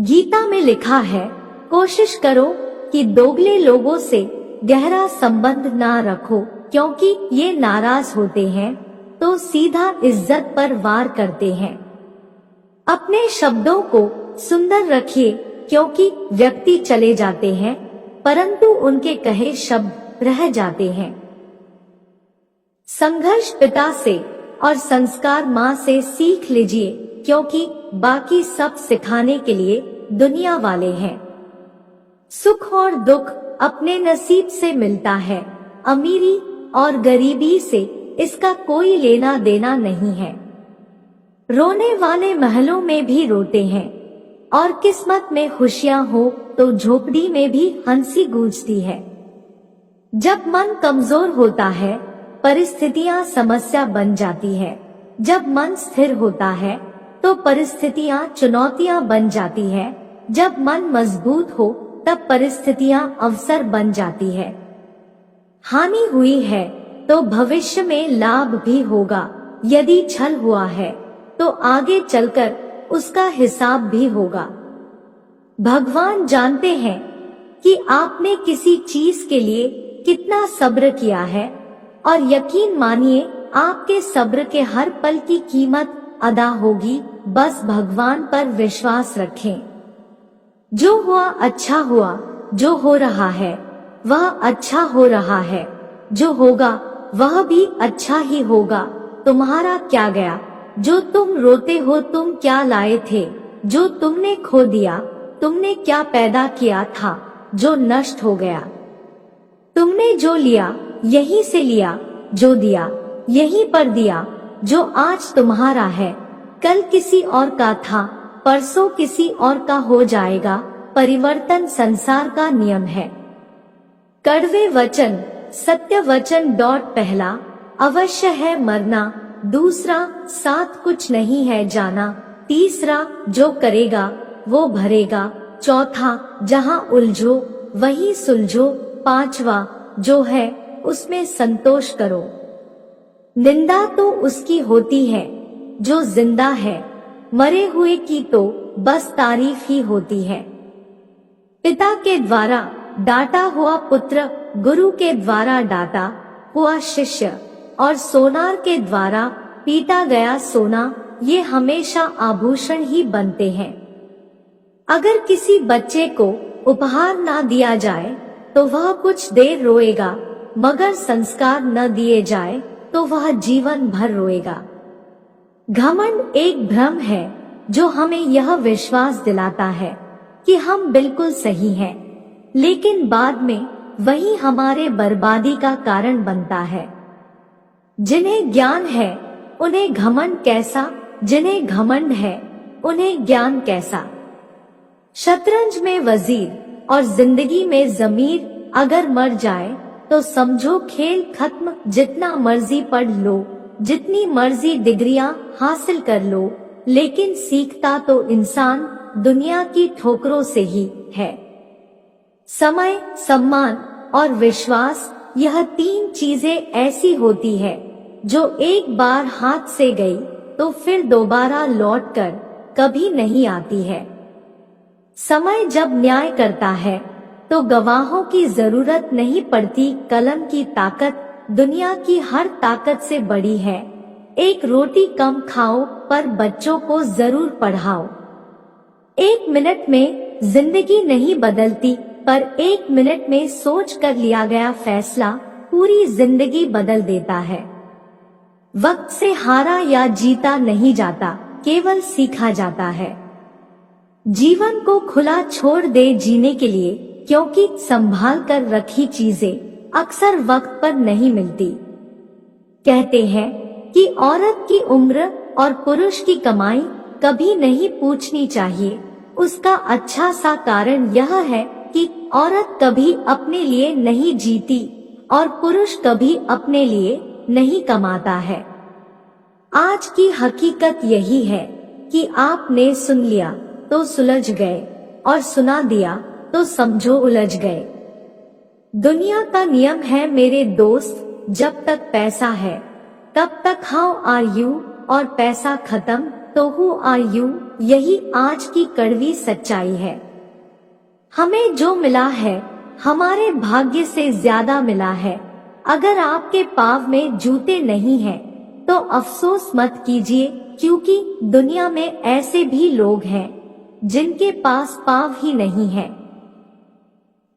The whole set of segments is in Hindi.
गीता में लिखा है, कोशिश करो कि दोगले लोगों से गहरा संबंध ना रखो, क्योंकि ये नाराज होते हैं तो सीधा इज्जत पर वार करते हैं। अपने शब्दों को सुंदर रखिए, क्योंकि व्यक्ति चले जाते हैं परंतु उनके कहे शब्द रह जाते हैं। संघर्ष पिता से और संस्कार माँ से सीख लीजिए, क्योंकि बाकी सब सिखाने के लिए दुनिया वाले हैं। सुख और दुख अपने नसीब से मिलता है, अमीरी और गरीबी से इसका कोई लेना देना नहीं है। रोने वाले महलों में भी रोते हैं और किस्मत में खुशियां हो तो झोपड़ी में भी हंसी गूंजती है। जब मन कमजोर होता है परिस्थितियां समस्या बन जाती है, जब मन स्थिर होता है तो परिस्थितियां चुनौतियां बन जाती है, जब मन मजबूत हो तब परिस्थितियां अवसर बन जाती है। हानि हुई है तो भविष्य में लाभ भी होगा, यदि छल हुआ है तो आगे चलकर उसका हिसाब भी होगा। भगवान जानते हैं कि आपने किसी चीज के लिए कितना सब्र किया है और यकीन मानिए आपके सब्र के हर पल की कीमत अदा होगी। बस भगवान पर विश्वास रखें। जो हुआ अच्छा हुआ, जो हो रहा है वह अच्छा हो रहा है, जो होगा वह भी अच्छा ही होगा। तुम्हारा क्या गया, जो तुम रोते हो तुम क्या लाए थे, जो तुमने खो दिया तुमने क्या पैदा किया था जो नष्ट हो गया। तुमने जो लिया यहीं से लिया, जो दिया यहीं पर दिया। जो आज तुम्हारा है कल किसी और का था, परसों किसी और का हो जाएगा। परिवर्तन संसार का नियम है। कड़वे वचन सत्य वचन। पहला, अवश्य है मरना। दूसरा, साथ कुछ नहीं है जाना। तीसरा, जो करेगा वो भरेगा। चौथा, जहाँ उलझो वहीं सुलझो। पांचवा, जो है उसमें संतोष करो। निंदा तो उसकी होती है जो जिंदा है, मरे हुए की तो बस तारीफ ही होती है। पिता के द्वारा डांटा हुआ पुत्र, गुरु के द्वारा डांटा हुआ शिष्य और सोनार के द्वारा पीटा गया सोना, ये हमेशा आभूषण ही बनते हैं। अगर किसी बच्चे को उपहार ना दिया जाए तो वह कुछ देर रोएगा, मगर संस्कार न दिए जाए तो वह जीवन भर रोएगा। घमंड एक भ्रम है जो हमें यह विश्वास दिलाता है कि हम बिल्कुल सही हैं, लेकिन बाद में वही हमारे बर्बादी का कारण बनता है। जिन्हें ज्ञान है उन्हें घमंड कैसा, जिन्हें घमंड है उन्हें ज्ञान कैसा। शतरंज में वजीर और जिंदगी में जमीर अगर मर जाए तो समझो खेल खत्म। जितना मर्जी पढ़ लो, जितनी मर्जी डिग्रियां हासिल कर लो, लेकिन सीखता तो इंसान दुनिया की ठोकरों से ही है। समय, सम्मान और विश्वास, यह तीन चीजें ऐसी होती है जो एक बार हाथ से गई तो फिर दोबारा लौटकर कभी नहीं आती है। समय जब न्याय करता है तो गवाहों की जरूरत नहीं पड़ती। कलम की ताकत दुनिया की हर ताकत से बड़ी है। एक रोटी कम खाओ पर बच्चों को जरूर पढ़ाओ। एक मिनट में जिंदगी नहीं बदलती, पर एक मिनट में सोच कर लिया गया फैसला पूरी जिंदगी बदल देता है। वक्त से हारा या जीता नहीं जाता, केवल सीखा जाता है। जीवन को खुला छोड़ दे जीने के लिए, क्योंकि संभाल कर रखी चीजें अक्सर वक्त पर नहीं मिलती। कहते हैं कि औरत की उम्र और पुरुष की कमाई कभी नहीं पूछनी चाहिए। उसका अच्छा सा कारण यह है कि औरत कभी अपने लिए नहीं जीती और पुरुष कभी अपने लिए नहीं कमाता है। आज की हकीकत यही है कि आपने सुन लिया तो सुलझ गए और सुना दिया तो समझो उलझ गए। दुनिया का नियम है मेरे दोस्त, जब तक पैसा है तब तक हाउ आर यू, और पैसा खत्म तो हु आर यू। यही आज की कड़वी सच्चाई है। हमें जो मिला है हमारे भाग्य से ज्यादा मिला है। अगर आपके पाँव में जूते नहीं हैं, तो अफसोस मत कीजिए, क्योंकि दुनिया में ऐसे भी लोग हैं जिनके पास पाँव ही नहीं है।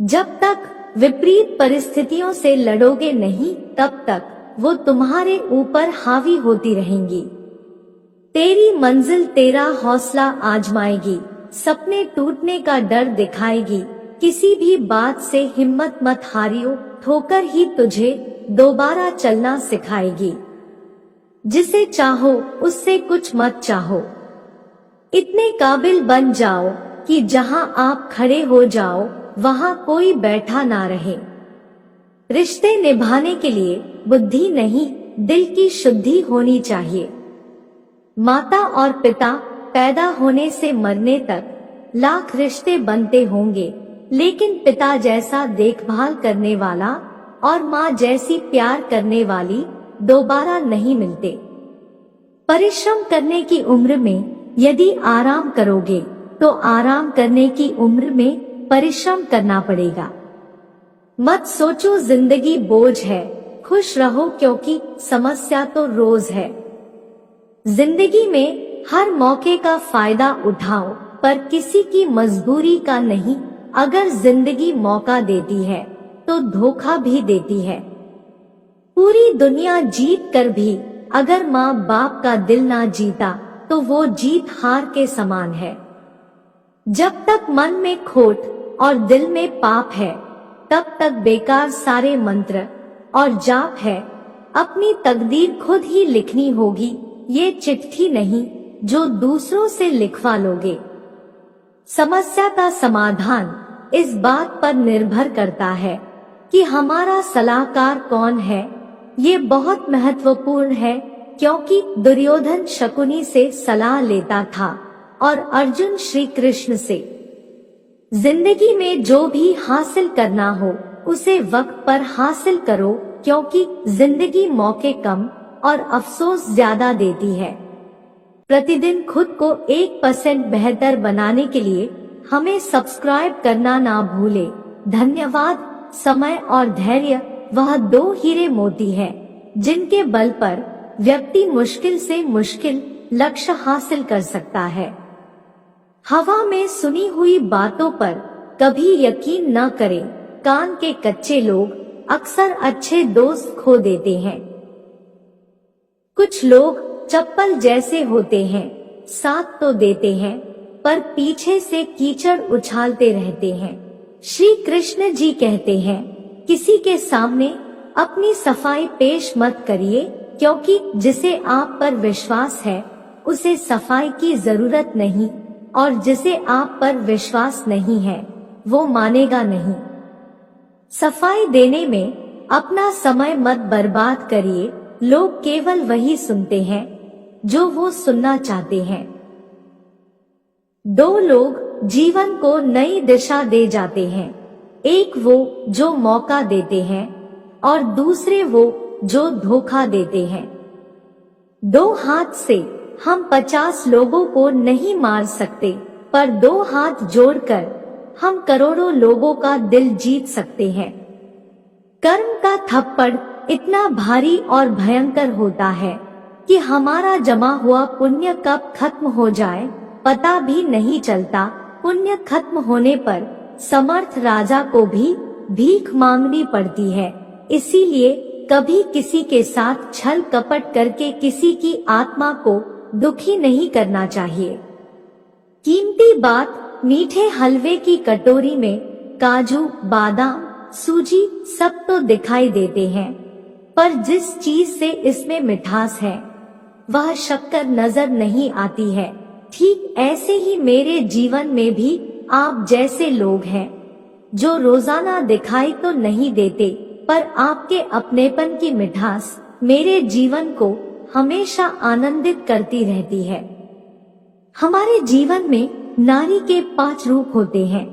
जब तक विपरीत परिस्थितियों से लड़ोगे नहीं, तब तक वो तुम्हारे ऊपर हावी होती रहेंगी। तेरी मंजिल तेरा हौसला आजमाएगी, सपने टूटने का डर दिखाएगी। किसी भी बात से हिम्मत मत हारियो, ठोकर ही तुझे दोबारा चलना सिखाएगी। जिसे चाहो उससे कुछ मत चाहो, इतने काबिल बन जाओ कि जहां आप खड़े हो जाओ वहां कोई बैठा ना रहे। रिश्ते निभाने के लिए बुद्धि नहीं, दिल की शुद्धि होनी चाहिए। माता और पिता पैदा होने से मरने तक लाख रिश्ते बनते होंगे, लेकिन पिता जैसा देखभाल करने वाला और माँ जैसी प्यार करने वाली दोबारा नहीं मिलते। परिश्रम करने की उम्र में यदि आराम करोगे, तो आराम करने की उम्र में परिश्रम करना पड़ेगा। मत सोचो जिंदगी बोझ है, खुश रहो क्योंकि समस्या तो रोज है। जिंदगी में हर मौके का फायदा उठाओ, पर किसी की मजबूरी का नहीं। अगर जिंदगी मौका देती है तो धोखा भी देती है। पूरी दुनिया जीत कर भी अगर माँ बाप का दिल ना जीता, तो वो जीत हार के समान है। जब तक मन में खोट और दिल में पाप है, तब तक बेकार सारे मंत्र और जाप है। अपनी तकदीर खुद ही लिखनी होगी, ये चिट्ठी नहीं जो दूसरों से लिखवा लोगे। समस्या का समाधान इस बात पर निर्भर करता है कि हमारा सलाहकार कौन है। ये बहुत महत्वपूर्ण है, क्योंकि दुर्योधन शकुनी से सलाह लेता था और अर्जुन श्री कृष्ण से। जिंदगी में जो भी हासिल करना हो उसे वक्त पर हासिल करो, क्योंकि जिंदगी मौके कम और अफसोस ज्यादा देती है। प्रतिदिन खुद को 1% बेहतर बनाने के लिए हमें सब्सक्राइब करना ना भूले। धन्यवाद। समय और धैर्य वह 2 हीरे मोती हैं, जिनके बल पर व्यक्ति मुश्किल से मुश्किल लक्ष्य हासिल कर सकता है। हवा में सुनी हुई बातों पर कभी यकीन न करें। कान के कच्चे लोग अक्सर अच्छे दोस्त खो देते हैं। कुछ लोग चप्पल जैसे होते हैं, साथ तो देते हैं पर पीछे से कीचड़ उछालते रहते हैं। श्री कृष्ण जी कहते हैं, किसी के सामने अपनी सफाई पेश मत करिए, क्योंकि जिसे आप पर विश्वास है उसे सफाई की जरूरत नहीं, और जिसे आप पर विश्वास नहीं है वो मानेगा नहीं। सफाई देने में अपना समय मत बर्बाद करिए। लोग केवल वही सुनते हैं जो वो सुनना चाहते हैं। 2 लोग जीवन को नई दिशा दे जाते हैं, एक वो जो मौका देते हैं और दूसरे वो जो धोखा देते हैं। 2 हाथ से हम 50 लोगों को नहीं मार सकते, पर 2 हाथ जोड़कर हम करोड़ों लोगों का दिल जीत सकते हैं। कर्म का थप्पड़ इतना भारी और भयंकर होता है कि हमारा जमा हुआ पुण्य कब खत्म हो जाए पता भी नहीं चलता। पुण्य खत्म होने पर समर्थ राजा को भी भीख मांगनी पड़ती है। इसीलिए कभी किसी के साथ छल कपट करके किसी की आत्मा को दुखी नहीं करना चाहिए। कीमती बात, मीठे हलवे की कटोरी में काजू, बादाम, सूजी सब तो दिखाई देते हैं, पर जिस चीज से इसमें मिठास है वह शक्कर नजर नहीं आती है। ठीक ऐसे ही मेरे जीवन में भी आप जैसे लोग हैं जो रोजाना दिखाई तो नहीं देते, पर आपके अपनेपन की मिठास मेरे जीवन को हमेशा आनंदित करती रहती है। हमारे जीवन में नारी के 5 रूप होते हैं।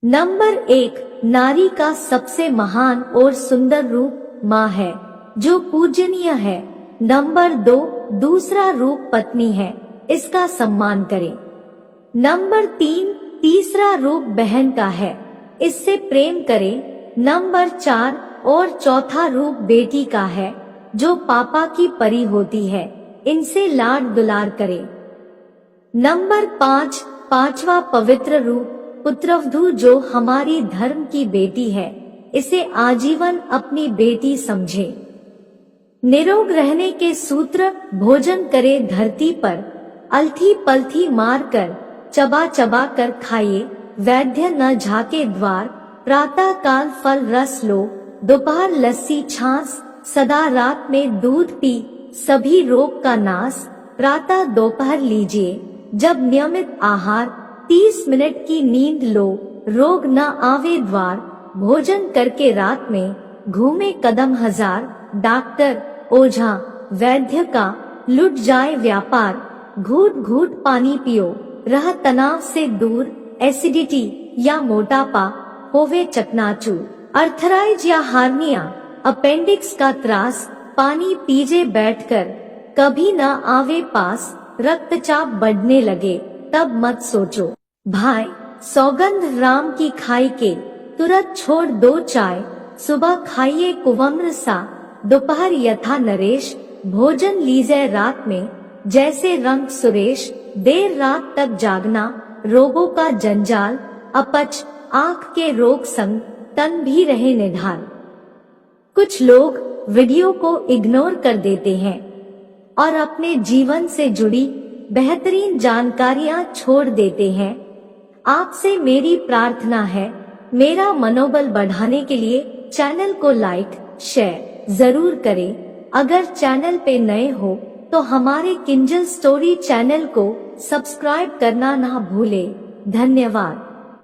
नंबर 1, नारी का सबसे महान और सुंदर रूप माँ है, जो पूजनीय है। नंबर 2, दूसरा रूप पत्नी है, इसका सम्मान करें। नंबर 3, तीसरा रूप बहन का है, इससे प्रेम करें। नंबर 4 और चौथा रूप बेटी का है, जो पापा की परी होती है, इनसे लाड दुलार करें। नंबर 5, पांचवा पवित्र रूप पुत्रवधू, जो हमारी धर्म की बेटी है, इसे आजीवन अपनी बेटी समझे। निरोग रहने के सूत्र, भोजन करे धरती पर, अलथी पलथी मार कर, चबा चबा कर खाइए, वैद्य न झाके द्वार, प्रातः काल फल रस लो, दोपहर लस्सी छाछ, सदा रात में दूध पी, सभी रोग का नाश, प्रातः दोपहर लीजिए, जब नियमित आहार, 30 मिनट की नींद लो, रोग न आवे द्वार, भोजन करके रात में घूमे कदम हजार, डॉक्टर ओझा वैद्य का लुट जाए व्यापार, घूट घूट पानी पियो, रह तनाव से दूर, एसिडिटी या मोटापा होवे चकनाचूर, अर्थराइज या हार्निया, अपेंडिक्स का त्रास, पानी पीजे बैठकर, कभी न आवे पास, रक्तचाप बढ़ने लगे, तब मत सोचो। भाई, सौगंध राम की खाई के, तुरंत छोड़ दो चाय, सुबह खाइए कुवम्र सा, दोपहर यथा नरेश, भोजन लीजिए रात में, जैसे रंग सुरेश, देर रात तक जागना, रोगों का जंजाल, अपच, आँख के रोग संग, तन भी रहे निढाल। कुछ लोग वीडियो को इग्नोर कर देते हैं और अपने जीवन से जुड़ी बेहतरीन जानकारियां छोड़ देते हैं। आपसे मेरी प्रार्थना है, मेरा मनोबल बढ़ाने के लिए चैनल को लाइक शेयर जरूर करें। अगर चैनल पे नए हो तो हमारे किंजल स्टोरी चैनल को सब्सक्राइब करना ना भूलें। धन्यवाद।